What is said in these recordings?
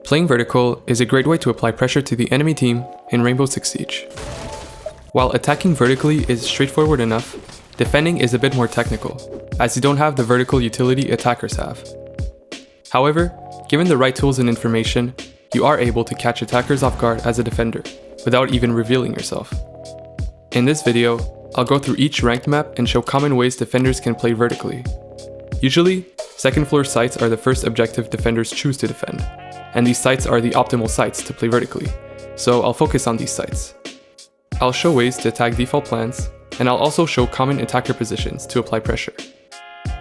Playing vertical is a great way to apply pressure to the enemy team in Rainbow Six Siege. While attacking vertically is straightforward enough, defending is a bit more technical, as you don't have the vertical utility attackers have. However, given the right tools and information, you are able to catch attackers off guard as a defender, without even revealing yourself. In this video, I'll go through each ranked map and show common ways defenders can play vertically. Usually, second floor sites are the first objective defenders choose to defend, and these sites are the optimal sites to play vertically, so I'll focus on these sites. I'll show ways to attack default plans, and I'll also show common attacker positions to apply pressure.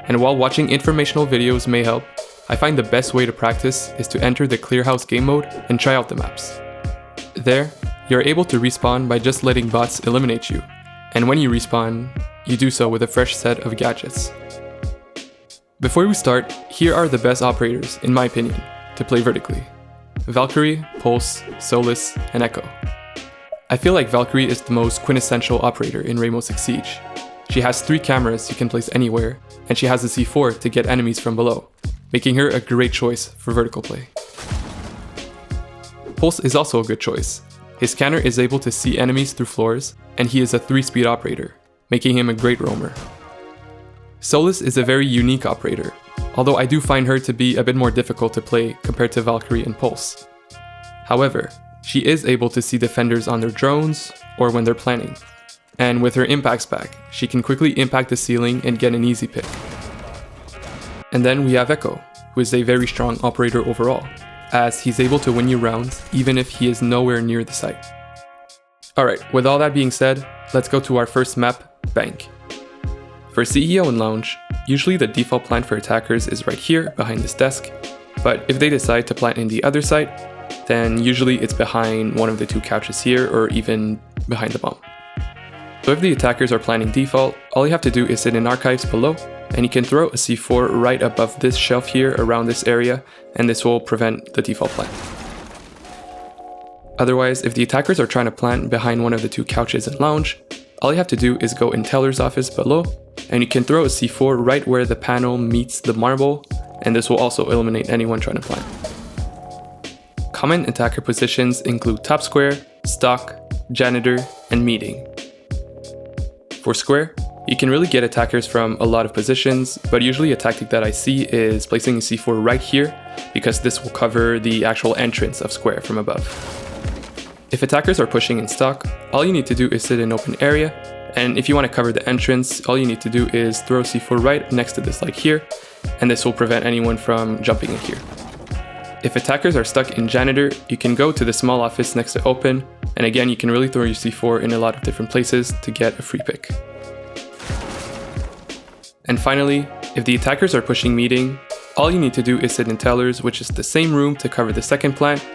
And while watching informational videos may help, I find the best way to practice is to enter the clear house game mode and try out the maps. There, you're able to respawn by just letting bots eliminate you, and when you respawn, you do so with a fresh set of gadgets. Before we start, here are the best operators, in my opinion, to play vertically: Valkyrie, Pulse, Solis, and Echo. I feel like Valkyrie is the most quintessential operator in Rainbow Six Siege. She has 3 cameras you can place anywhere, and she has a C4 to get enemies from below, making her a great choice for vertical play. Pulse is also a good choice. His scanner is able to see enemies through floors, and he is a 3-speed operator, making him a great roamer. Solis is a very unique operator, although I do find her to be a bit more difficult to play compared to Valkyrie and Pulse. However, she is able to see defenders on their drones or when they're planning, and with her impacts back, she can quickly impact the ceiling and get an easy pick. And then we have Echo, who is a very strong operator overall, as he's able to win you rounds even if he is nowhere near the site. Alright, with all that being said, let's go to our first map, Bank. For CEO and Lounge, usually the default plant for attackers is right here behind this desk, but if they decide to plant in the other site, then usually it's behind one of the 2 couches here or even behind the bomb. So if the attackers are planning default, all you have to do is sit in archives below, and you can throw a C4 right above this shelf here around this area, and this will prevent the default plant. Otherwise, if the attackers are trying to plant behind one of the 2 couches in Lounge, all you have to do is go in Teller's office below, and you can throw a C4 right where the panel meets the marble, and this will also eliminate anyone trying to plant. Common attacker positions include top square, stock, janitor, and meeting. For square, you can really get attackers from a lot of positions, but usually a tactic that I see is placing a C4 right here, because this will cover the actual entrance of square from above. If attackers are pushing in stock, all you need to do is sit in open area, and if you want to cover the entrance, all you need to do is throw C4 right next to this light here, and this will prevent anyone from jumping in here. If attackers are stuck in janitor, you can go to the small office next to open, and again you can really throw your C4 in a lot of different places to get a free pick. And finally, if the attackers are pushing meeting, all you need to do is sit in Tellers, which is the same room to cover the second plant,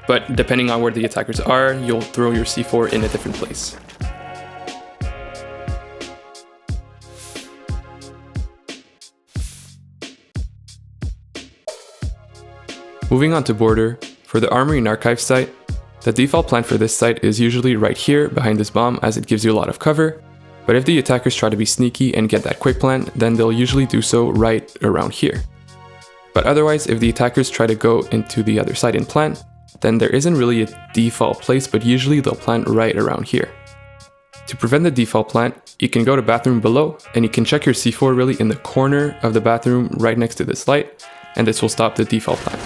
but depending on where the attackers are, you'll throw your C4 in a different place. Moving on to border, for the Armory and Archive site, the default plant for this site is usually right here behind this bomb, as it gives you a lot of cover, but if the attackers try to be sneaky and get that quick plant, then they'll usually do so right around here. But otherwise, if the attackers try to go into the other side and plant, then there isn't really a default place, but usually they'll plant right around here. To prevent the default plant, you can go to bathroom below, and you can check your C4 really in the corner of the bathroom right next to this light, and this will stop the default plant.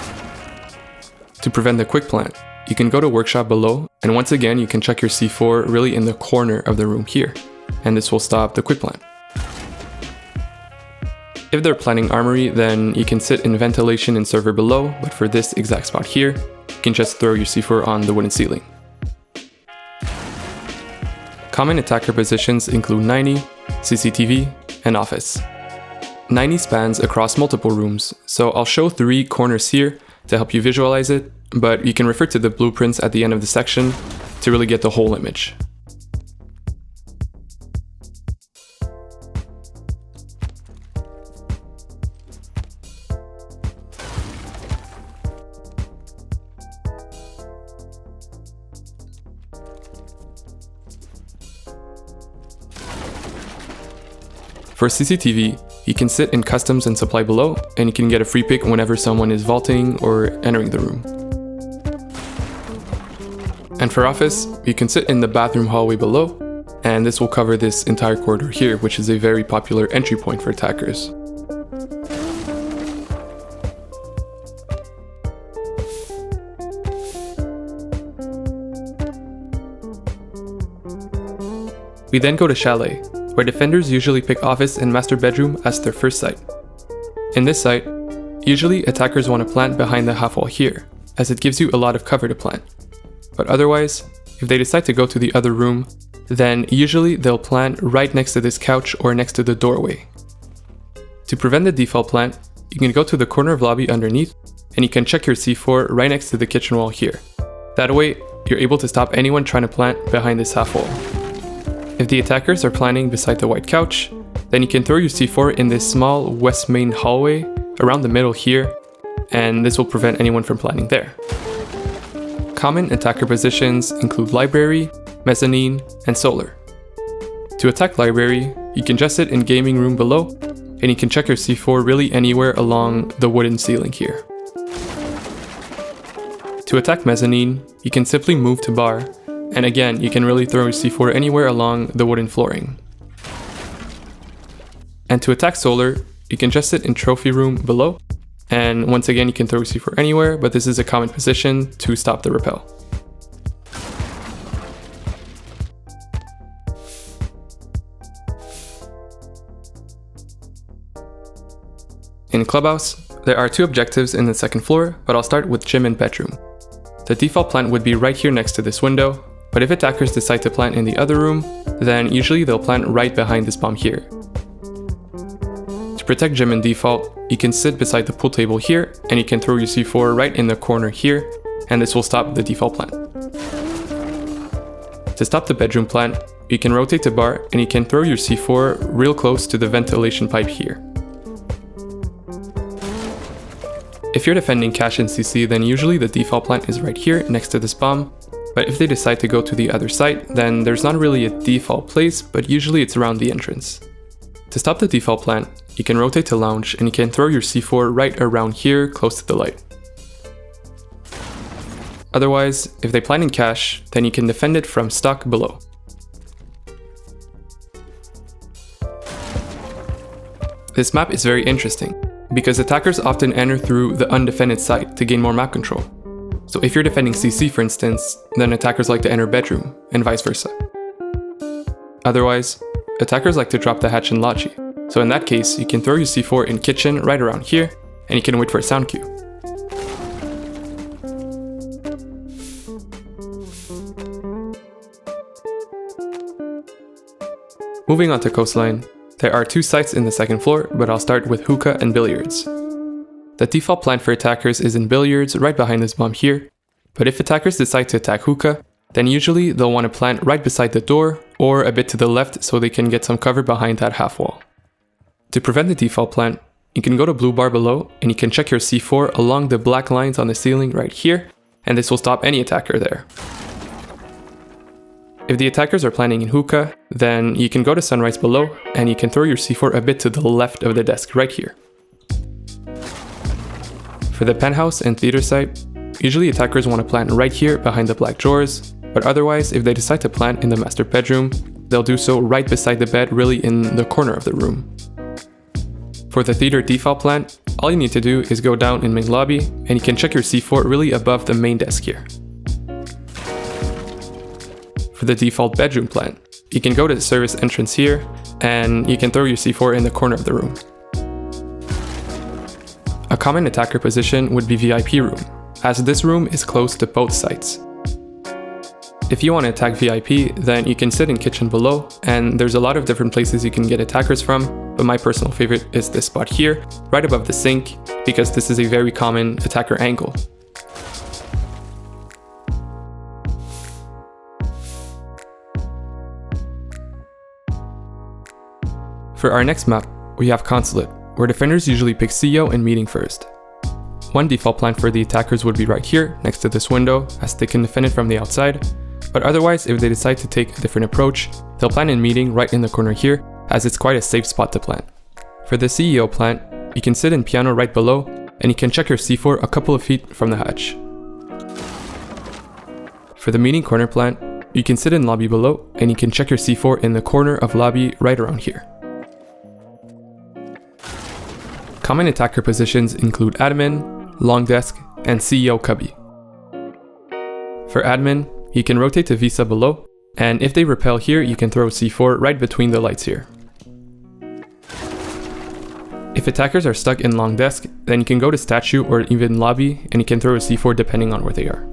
To prevent the quick plant, you can go to workshop below, and once again you can check your C4 really in the corner of the room here, and this will stop the quick plant. If they're planning armory, then you can sit in ventilation and server below, but for this exact spot here, you can just throw your C4 on the wooden ceiling. Common attacker positions include 90, CCTV, and office. 90 spans across multiple rooms, so I'll show 3 corners here to help you visualize it, but you can refer to the blueprints at the end of the section to really get the whole image. For CCTV, you can sit in customs and supply below, and you can get a free pick whenever someone is vaulting or entering the room. And for office, you can sit in the bathroom hallway below, and this will cover this entire corridor here, which is a very popular entry point for attackers. We then go to Chalet, where defenders usually pick office and master bedroom as their first site. In this site, usually attackers want to plant behind the half wall here, as it gives you a lot of cover to plant. But otherwise, if they decide to go to the other room, then usually they'll plant right next to this couch or next to the doorway. To prevent the default plant, you can go to the corner of lobby underneath, and you can check your C4 right next to the kitchen wall here. That way, you're able to stop anyone trying to plant behind this half wall. If the attackers are planning beside the white couch, then you can throw your C4 in this small west main hallway around the middle here, and this will prevent anyone from planting there. Common attacker positions include library, mezzanine, and solar. To attack library, you can just sit in gaming room below, and you can check your C4 really anywhere along the wooden ceiling here. To attack mezzanine, you can simply move to bar, and again, you can really throw your C4 anywhere along the wooden flooring. And to attack solar, you can just sit in trophy room below, and once again you can throw your C4 anywhere, but this is a common position to stop the rappel. In Clubhouse, there are two objectives in the second floor, but I'll start with gym and bedroom. The default plant would be right here next to this window, but if attackers decide to plant in the other room, then usually they'll plant right behind this bomb here. To protect gym in default, you can sit beside the pool table here, and you can throw your C4 right in the corner here, and this will stop the default plant. To stop the bedroom plant, you can rotate the bar, and you can throw your C4 real close to the ventilation pipe here. If you're defending cache and CC, then usually the default plant is right here next to this bomb, but if they decide to go to the other site, then there's not really a default place, but usually it's around the entrance. To stop the default plant, you can rotate to lounge, and you can throw your C4 right around here close to the light. Otherwise, if they plant in cache, then you can defend it from stock below. This map is very interesting, because attackers often enter through the undefended site to gain more map control. So if you're defending CC for instance, then attackers like to enter bedroom, and vice versa. Otherwise, attackers like to drop the hatch in lodgy, so in that case you can throw your C4 in kitchen right around here, and you can wait for a sound cue. Moving on to Coastline, there are two sites in the second floor, but I'll start with hookah and billiards. The default plant for attackers is in billiards right behind this bomb here, but if attackers decide to attack hookah, then usually they'll want to plant right beside the door or a bit to the left so they can get some cover behind that half wall. To prevent the default plant, you can go to blue bar below and you can check your C4 along the black lines on the ceiling right here, and this will stop any attacker there. If the attackers are planting in hookah, then you can go to sunrise below and you can throw your C4 a bit to the left of the desk right here. For the penthouse and theater site, usually attackers want to plant right here behind the black drawers, but otherwise if they decide to plant in the master bedroom, they'll do so right beside the bed, really in the corner of the room. For the theater default plant, all you need to do is go down in main lobby and you can check your C4 really above the main desk here. For the default bedroom plant, you can go to the service entrance here and you can throw your C4 in the corner of the room. A common attacker position would be VIP room, as this room is close to both sites. If you want to attack VIP, then you can sit in kitchen below, and there's a lot of different places you can get attackers from, but my personal favorite is this spot here, right above the sink, because this is a very common attacker angle. For our next map, we have Consulate, where defenders usually pick CEO and meeting first. One default plant for the attackers would be right here, next to this window, as they can defend it from the outside, but otherwise if they decide to take a different approach, they'll plant in meeting right in the corner here, as it's quite a safe spot to plant. For the CEO plant, you can sit in piano right below, and you can check your C4 a couple of feet from the hatch. For the meeting corner plant, you can sit in lobby below and you can check your C4 in the corner of lobby right around here. Common attacker positions include admin, long desk, and CEO cubby. For admin, you can rotate to Visa below, and if they repel here, you can throw C4 right between the lights here. If attackers are stuck in long desk, then you can go to statue or even lobby, and you can throw a C4 depending on where they are.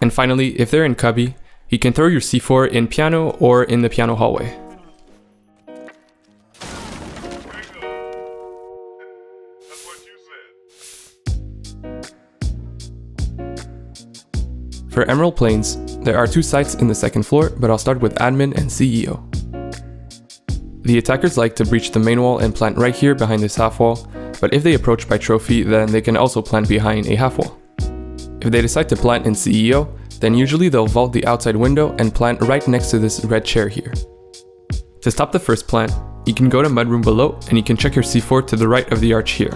And finally, if they're in cubby, you can throw your C4 in piano or in the piano hallway. For Emerald Plains, there are 2 sites in the second floor, but I'll start with admin and CEO. The attackers like to breach the main wall and plant right here behind this half wall, but if they approach by trophy, then they can also plant behind a half wall. If they decide to plant in CEO, then usually they'll vault the outside window and plant right next to this red chair here. To stop the first plant, you can go to mudroom below and you can check your C4 to the right of the arch here.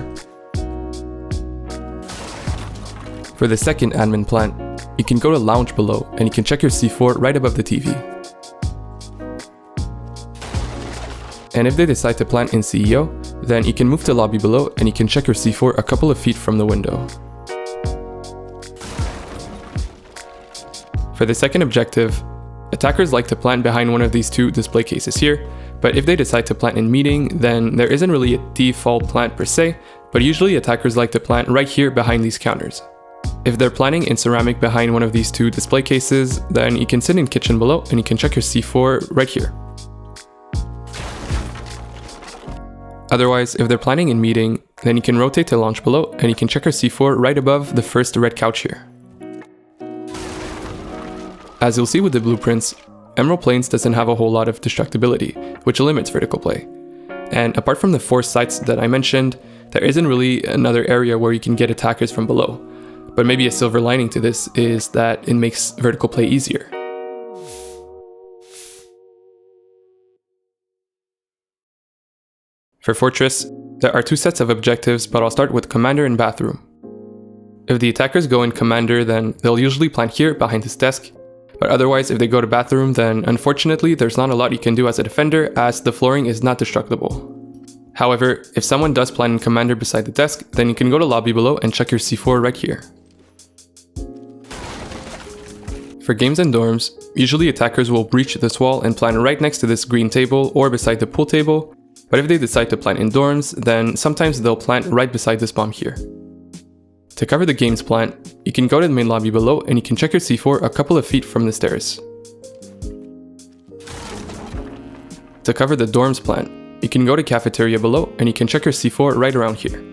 For the second admin plant, you can go to lounge below and you can check your C4 right above the TV. And if they decide to plant in CEO, then you can move to lobby below and you can check your C4 a couple of feet from the window. For the second objective, attackers like to plant behind one of these 2 display cases here, but if they decide to plant in meeting, then there isn't really a default plant per se, but usually attackers like to plant right here behind these counters. If they're planting in ceramic behind one of these 2 display cases, then you can sit in kitchen below and you can check your C4 right here. Otherwise, if they're planning in meeting, then you can rotate to lounge below and you can check your C4 right above the first red couch here. As you'll see with the blueprints, Emerald Plains doesn't have a whole lot of destructibility, which limits vertical play. And apart from the 4 sites that I mentioned, there isn't really another area where you can get attackers from below. But maybe a silver lining to this is that it makes vertical play easier. For Fortress, there are 2 sets of objectives, but I'll start with Commander and Bathroom. If the attackers go in Commander, then they'll usually plant here behind this desk, but otherwise if they go to Bathroom, then unfortunately there's not a lot you can do as a defender as the flooring is not destructible. However, if someone does plant in Commander beside the desk, then you can go to lobby below and check your C4 right here. For games and dorms, usually attackers will breach this wall and plant right next to this green table or beside the pool table, but if they decide to plant in dorms, then sometimes they'll plant right beside this bomb here. To cover the games plant, you can go to the main lobby below and you can check your C4 a couple of feet from the stairs. To cover the dorms plant, you can go to cafeteria below and you can check your C4 right around here.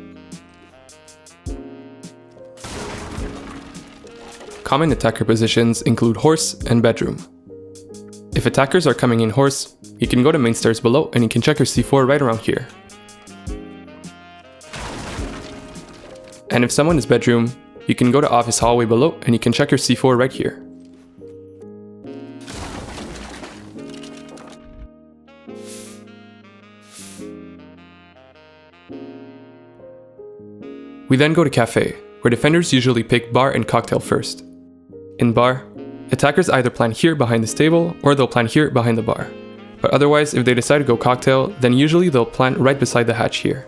Common attacker positions include horse and bedroom. If attackers are coming in horse, you can go to main stairs below and you can check your C4 right around here. And if someone is bedroom, you can go to office hallway below and you can check your C4 right here. We then go to cafe, where defenders usually pick bar and cocktail first. In bar, attackers either plant here behind this table or they'll plant here behind the bar. But otherwise, if they decide to go cocktail, then usually they'll plant right beside the hatch here.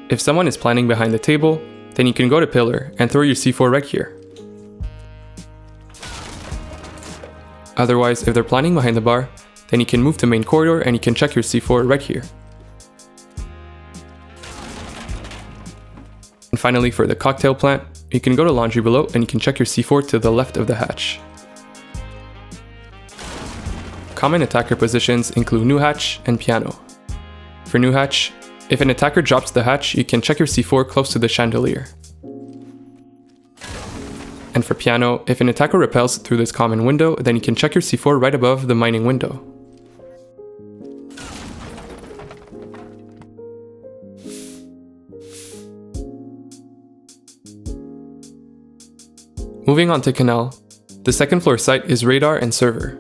If someone is planting behind the table, then you can go to pillar and throw your C4 right here. Otherwise, if they're planting behind the bar, then you can move to main corridor and you can check your C4 right here. And finally, for the cocktail plant, you can go to laundry below and you can check your C4 to the left of the hatch. Common attacker positions include new hatch and piano. For new hatch, if an attacker drops the hatch, you can check your C4 close to the chandelier. And for piano, if an attacker repels through this common window, then you can check your C4 right above the mining window. Moving on to Kanal, the second floor site is radar and server.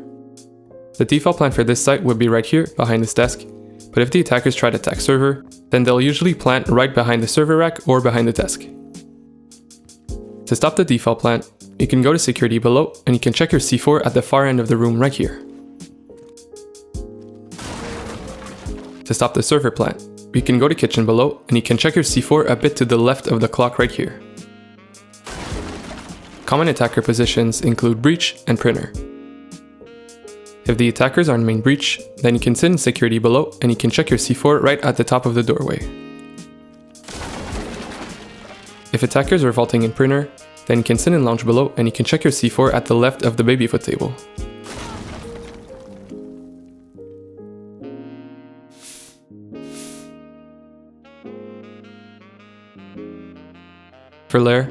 The default plan for this site would be right here behind this desk, but if the attackers try to attack server, then they'll usually plant right behind the server rack or behind the desk. To stop the default plant, you can go to security below and you can check your C4 at the far end of the room right here. To stop the server plant, you can go to kitchen below and you can check your C4 a bit to the left of the clock right here. Common attacker positions include breach and printer. If the attackers are in main breach, then you can sit in security below and you can check your C4 right at the top of the doorway. If attackers are vaulting in printer, then you can sit in lounge below and you can check your C4 at the left of the babyfoot table. For Lair,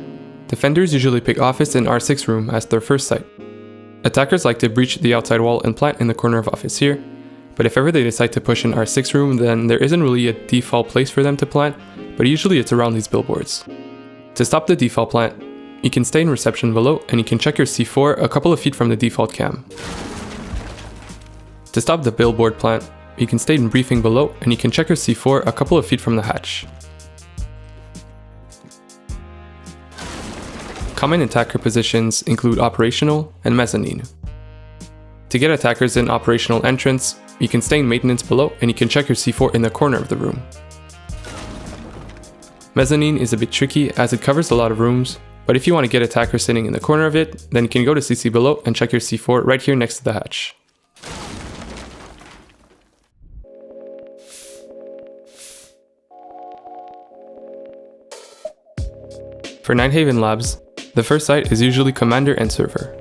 defenders usually pick office and R6 room as their first site. Attackers like to breach the outside wall and plant in the corner of office here, but if ever they decide to push in R6 room, then there isn't really a default place for them to plant, but usually it's around these billboards. To stop the default plant, you can stay in reception below and you can check your C4 a couple of feet from the default cam. To stop the billboard plant, you can stay in briefing below and you can check your C4 a couple of feet from the hatch. Common attacker positions include operational and mezzanine. To get attackers in operational entrance, you can stay in maintenance below and you can check your C4 in the corner of the room. Mezzanine is a bit tricky as it covers a lot of rooms, but if you want to get attackers sitting in the corner of it, then you can go to CC below and check your C4 right here next to the hatch. For Nighthaven Labs, the first site is usually commander and server.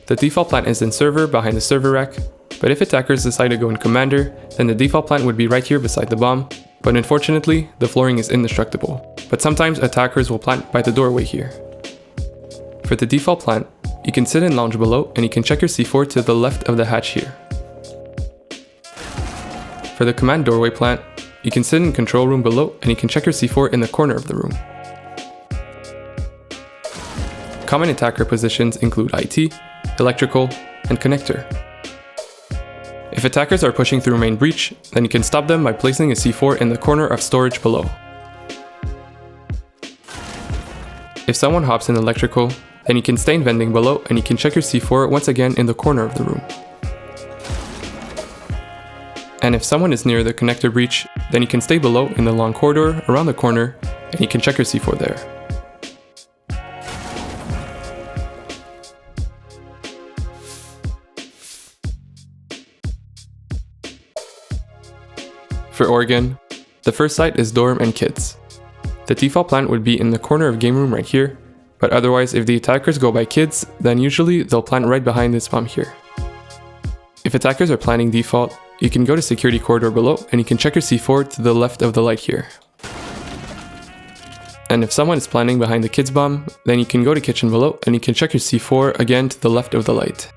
The default plant is in server behind the server rack, but if attackers decide to go in commander, then the default plant would be right here beside the bomb, but unfortunately, the flooring is indestructible. But sometimes attackers will plant by the doorway here. For the default plant, you can sit in lounge below and you can check your C4 to the left of the hatch here. For the command doorway plant, you can sit in control room below and you can check your C4 in the corner of the room. Common attacker positions include IT, electrical, and connector. If attackers are pushing through main breach, then you can stop them by placing a C4 in the corner of storage below. If someone hops in electrical, then you can stay in vending below and you can check your C4 once again in the corner of the room. And if someone is near the connector breach, then you can stay below in the long corridor around the corner and you can check your C4 there. For Oregon, the first site is dorm and kids. The default plant would be in the corner of game room right here, but otherwise if the attackers go by kids, then usually they'll plant right behind this bomb here. If attackers are planning default, you can go to security corridor below and you can check your C4 to the left of the light here. And if someone is planning behind the kids bomb, then you can go to kitchen below and you can check your C4 again to the left of the light.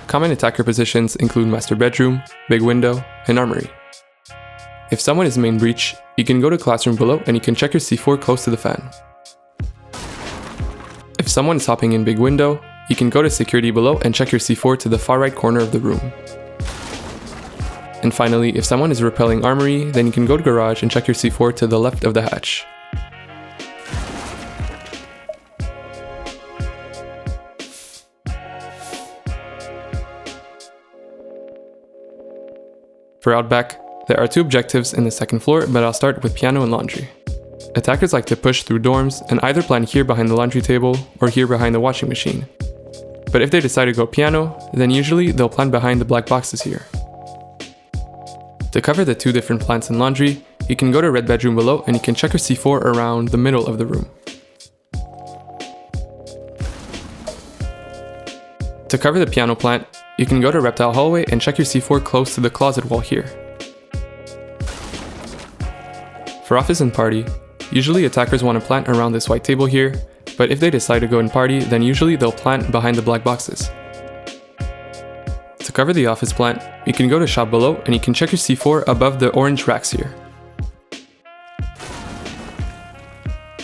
Common attacker positions include master bedroom, big window, and armory. If someone is main breach, you can go to classroom below and you can check your C4 close to the fan. If someone is hopping in big window, you can go to security below and check your C4 to the far right corner of the room. And finally, if someone is repelling armory, then you can go to garage and check your C4 to the left of the hatch. For Outback, there are two objectives in the second floor, but I'll start with piano and laundry. Attackers like to push through dorms and either plant here behind the laundry table or here behind the washing machine. But if they decide to go piano, then usually they'll plant behind the black boxes here. To cover the two different plants in laundry, you can go to red bedroom below and you can check your C4 around the middle of the room. To cover the piano plant, you can go to reptile hallway and check your C4 close to the closet wall here. For office and party, usually attackers want to plant around this white table here, but if they decide to go in party, then usually they'll plant behind the black boxes. To cover the office plant, you can go to shop below and you can check your C4 above the orange racks here.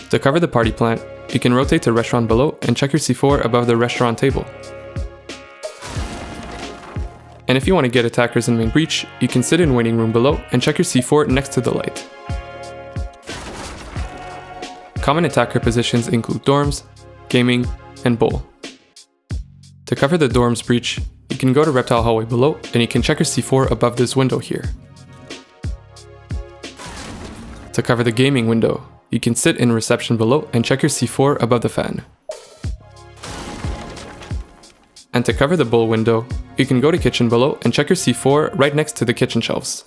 To cover the party plant, you can rotate to restaurant below and check your C4 above the restaurant table. And if you want to get attackers in main breach, you can sit in waiting room below and check your C4 next to the light. Common attacker positions include dorms, gaming, and bowl. To cover the dorm's breach, you can go to reptile hallway below and you can check your C4 above this window here. To cover the gaming window, you can sit in reception below and check your C4 above the fan. And to cover the bowl window, you can go to kitchen below and check your C4 right next to the kitchen shelves.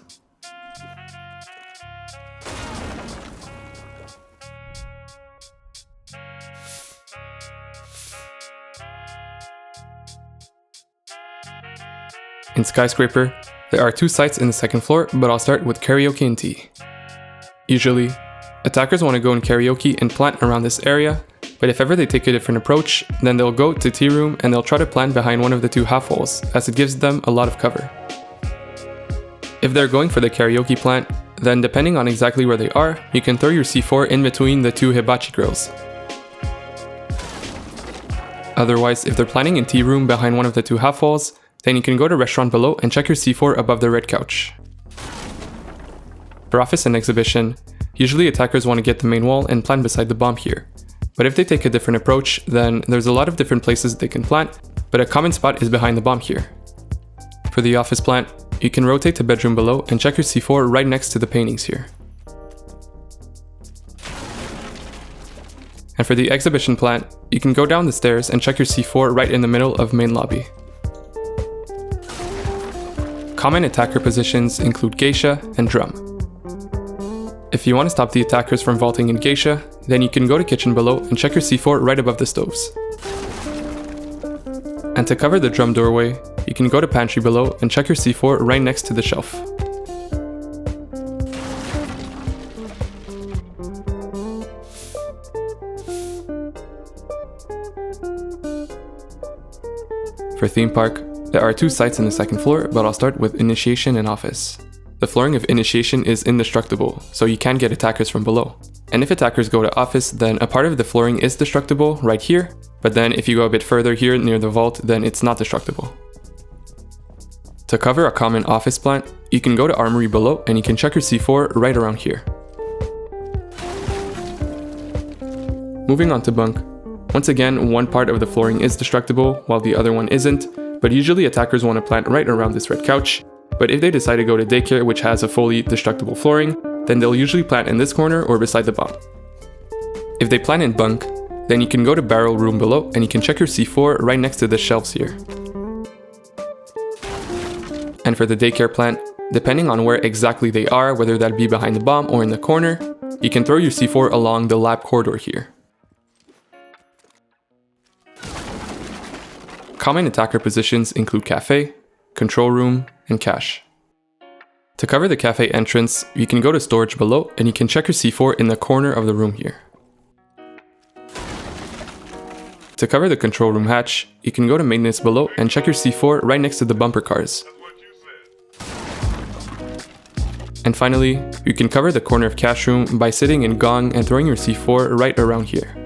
In Skyscraper, there are 2 sites in the second floor, but I'll start with karaoke and tea. Usually, attackers want to go in karaoke and plant around this area, but if ever they take a different approach, then they'll go to tea room and they'll try to plant behind one of the 2 half walls, as it gives them a lot of cover. If they're going for the karaoke plant, then depending on exactly where they are, you can throw your C4 in between the 2 hibachi grills. Otherwise, if they're planning in tea room behind one of the 2 half walls, then you can go to restaurant below and check your C4 above the red couch. For office and exhibition, usually attackers want to get the main wall and plant beside the bomb here. But if they take a different approach, then there's a lot of different places they can plant, but a common spot is behind the bomb here. For the office plant, you can rotate to bedroom below and check your C4 right next to the paintings here. And for the exhibition plant, you can go down the stairs and check your C4 right in the middle of main lobby. Common attacker positions include geisha and drum. If you want to stop the attackers from vaulting in geisha, then you can go to kitchen below and check your C4 right above the stoves. And to cover the drum doorway, you can go to pantry below and check your C4 right next to the shelf. For theme park, there are 2 sites in the second floor, but I'll start with initiation and office. The flooring of initiation is indestructible, so you can get attackers from below. And if attackers go to office, then a part of the flooring is destructible right here, but then if you go a bit further here near the vault, then it's not destructible. To cover a common office plant, you can go to armory below and you can check your C4 right around here. Moving on to bunk. Once again, one part of the flooring is destructible while the other one isn't, but usually attackers want to plant right around this red couch. But if they decide to go to daycare, which has a fully destructible flooring, then they'll usually plant in this corner or beside the bomb. If they plant in bunk, then you can go to barrel room below and you can check your C4 right next to the shelves here. And for the daycare plant, depending on where exactly they are, whether that be behind the bomb or in the corner, you can throw your C4 along the lab corridor here. Common attacker positions include cafe, control room, and cache. To cover the cafe entrance, you can go to storage below and you can check your C4 in the corner of the room here. To cover the control room hatch, you can go to maintenance below and check your C4 right next to the bumper cars. And finally, you can cover the corner of cache room by sitting in gong and throwing your C4 right around here.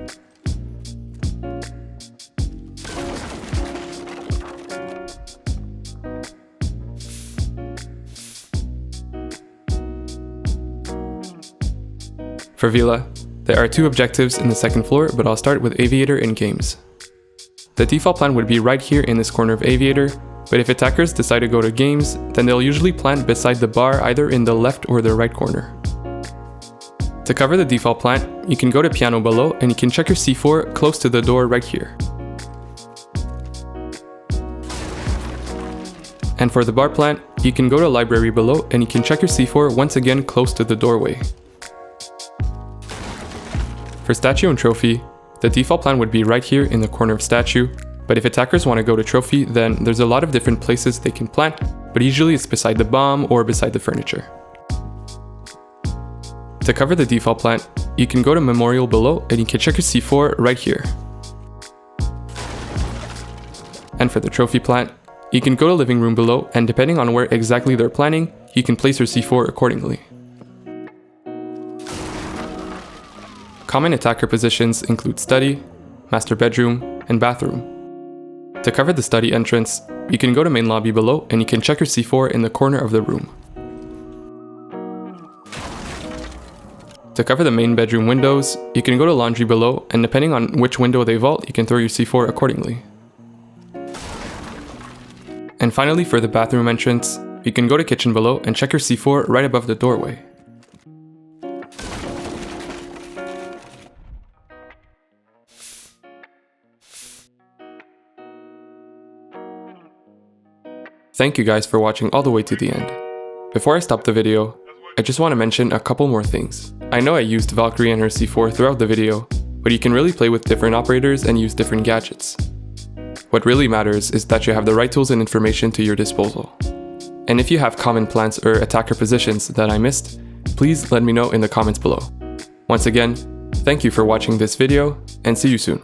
For Villa, there are 2 objectives in the second floor, but I'll start with Aviator and Games. The default plan would be right here in this corner of Aviator, but if attackers decide to go to Games, then they'll usually plant beside the bar either in the left or the right corner. To cover the default plant, you can go to Piano below and you can check your C4 close to the door right here. And for the bar plant, you can go to Library below and you can check your C4 once again close to the doorway. For statue and trophy, the default plan would be right here in the corner of statue, but if attackers want to go to trophy, then there's a lot of different places they can plant, but usually it's beside the bomb or beside the furniture. To cover the default plant, you can go to memorial below and you can check your C4 right here. And for the trophy plant, you can go to living room below and depending on where exactly they're planning, you can place your C4 accordingly. Common attacker positions include study, master bedroom, and bathroom. To cover the study entrance, you can go to main lobby below and you can check your C4 in the corner of the room. To cover the main bedroom windows, you can go to laundry below, and depending on which window they vault, you can throw your C4 accordingly. And finally, for the bathroom entrance, you can go to kitchen below and check your C4 right above the doorway. Thank you guys for watching all the way to the end. Before I stop the video, I just want to mention a couple more things. I know I used Valkyrie and her C4 throughout the video, but you can really play with different operators and use different gadgets. What really matters is that you have the right tools and information to your disposal. And if you have common plans or attacker positions that I missed, please let me know in the comments below. Once again, thank you for watching this video, and see you soon.